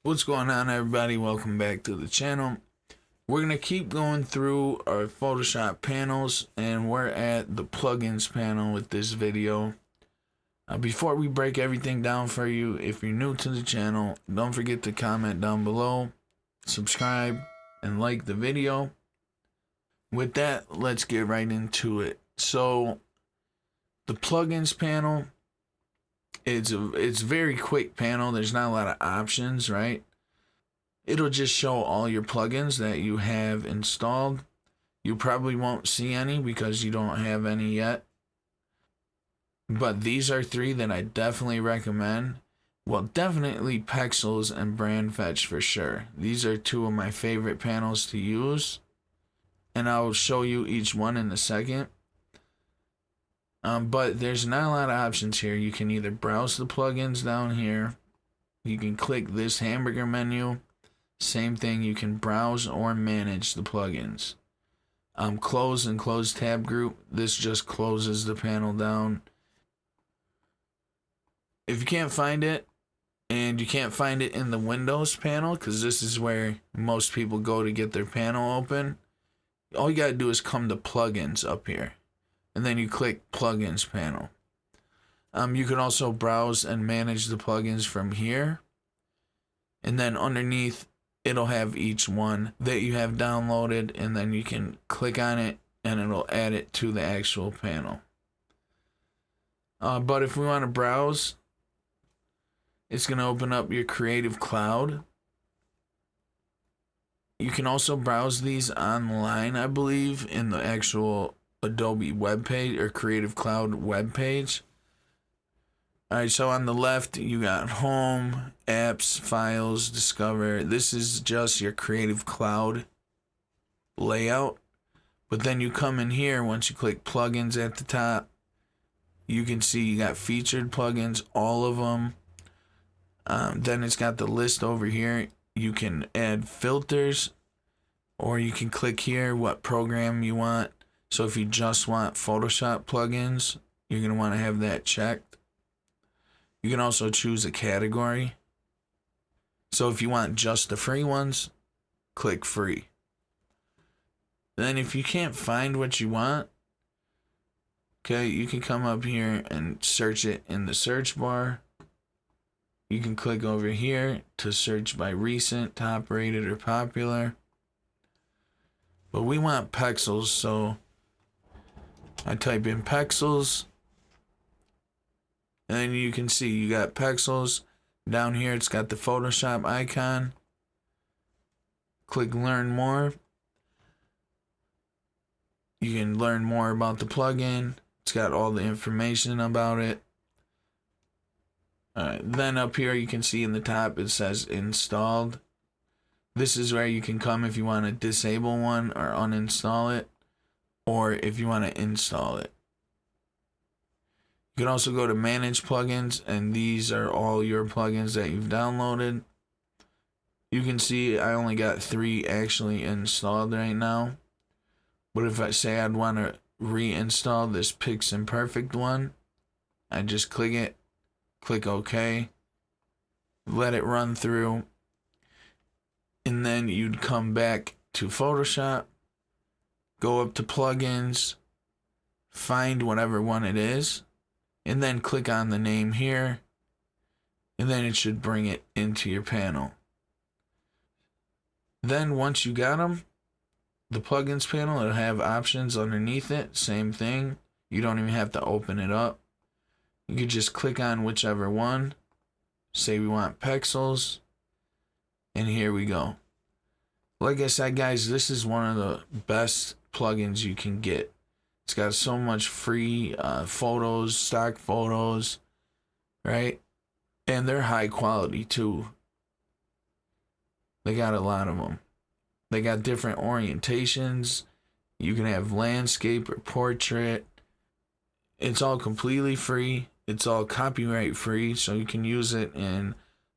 What's going on, everybody? Welcome back to the channel. We're going to keep going through our Photoshop panels, and we're at the plugins panel with this video. Before we break everything down for you, if you're new to the channel, don't forget to comment down below, subscribe, and like the video. With that, let's get right into it. So, the plugins panel, it's very quick panel. There's not a lot of options, right? It'll just show all your plugins that you have installed. You probably won't see any because you don't have any yet. But these are three that I definitely recommend. Well, definitely Pexels and Brandfetch for sure. These are two of my favorite panels to use. And I'll show you each one in a second. But there's not a lot of options here. You can either browse the plugins down here. You can click this hamburger menu. Same thing, you can browse or manage the plugins. Close and close tab group. This just closes the panel down. If you can't find it, and you can't find it in the Windows panel, because this is where most people go to get their panel open, all you gotta do is come to plugins up here. And then you click plugins panel. You can also browse and manage the plugins from here. And then underneath, it'll have each one that you have downloaded, and then you can click on it and it'll add it to the actual panel. But if we want to browse, it's going to open up your Creative Cloud. You can also browse these online, I believe, in the actual Adobe webpage or Creative Cloud webpage. Alright, so on the left, you got Home, Apps, Files, Discover. This is just your Creative Cloud layout. But then you come in here, once you click Plugins at the top, you can see you got featured plugins, all of them. Then it's got the list over here. You can add filters, or you can click here what program you want. So if you just want Photoshop plugins, you're going to want to have that checked. You can also choose a category. So if you want just the free ones, click free. Then if you can't find what you want, okay, you can come up here and search it in the search bar. You can click over here to search by recent, top rated, or popular. But we want Pexels, so I type in Pexels. And then you can see you got Pexels. Down here it's got the Photoshop icon. Click Learn More. You can learn more about the plugin. It's got all the information about it. Alright, then up here you can see in the top it says Installed. This is where you can come if you want to disable one or uninstall it, or if you want to install it. You can also go to Manage Plugins, and these are all your plugins that you've downloaded. You can see I only got 3 actually installed right now. But if I say I'd want to reinstall this Piximperfect one, I just click it, click OK, let it run through, and then you'd come back to Photoshop, go up to Plugins, find whatever one it is, and then click on the name here, and then it should bring it into your panel. Then once you got them, the plugins panel, it'll have options underneath it, same thing. You don't even have to open it up. You can just click on whichever one. Say we want Pexels, and here we go. Like I said, guys, this is one of the best plugins you can get. It's got so much free photos, stock photos, right? And they're high quality too. They got a lot of them. They got different orientations. You can have landscape or portrait. It's all completely free. It's all copyright free, so you can use it in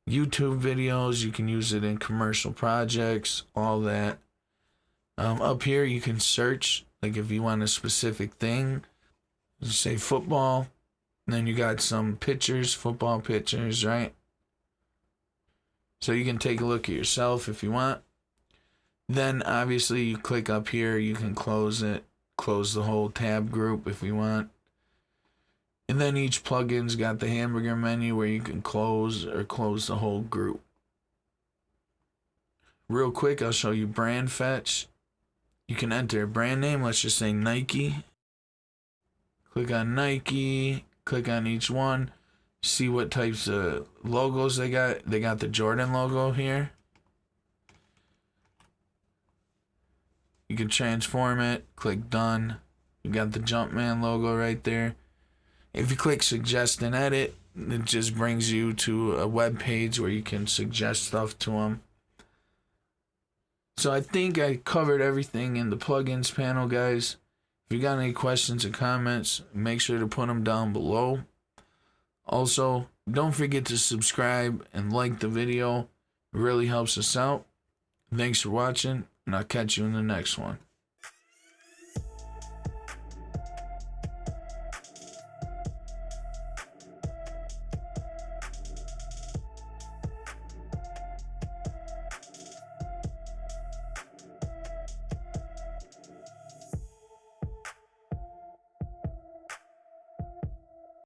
YouTube videos. You can use it in commercial projects, all that. Up here, you can search. Like if you want a specific thing, you say football, and then you got some pictures, football pictures, right? So you can take a look at yourself if you want. Then obviously you click up here, you can close it, close the whole tab group if you want. And then each plugin's got the hamburger menu where you can close or close the whole group. Real quick, I'll show you Brandfetch. You can enter a brand name, let's just say Nike. Click on Nike, click on each one, see what types of logos they got. They got the Jordan logo here. You can transform it, click done. You got the Jumpman logo right there. If you click suggest and edit, it just brings you to a web page where you can suggest stuff to them. So I think I covered everything in the plugins panel, guys. If you got any questions or comments, make sure to put them down below. Also, don't forget to subscribe and like the video. It really helps us out. Thanks for watching, and I'll catch you in the next one.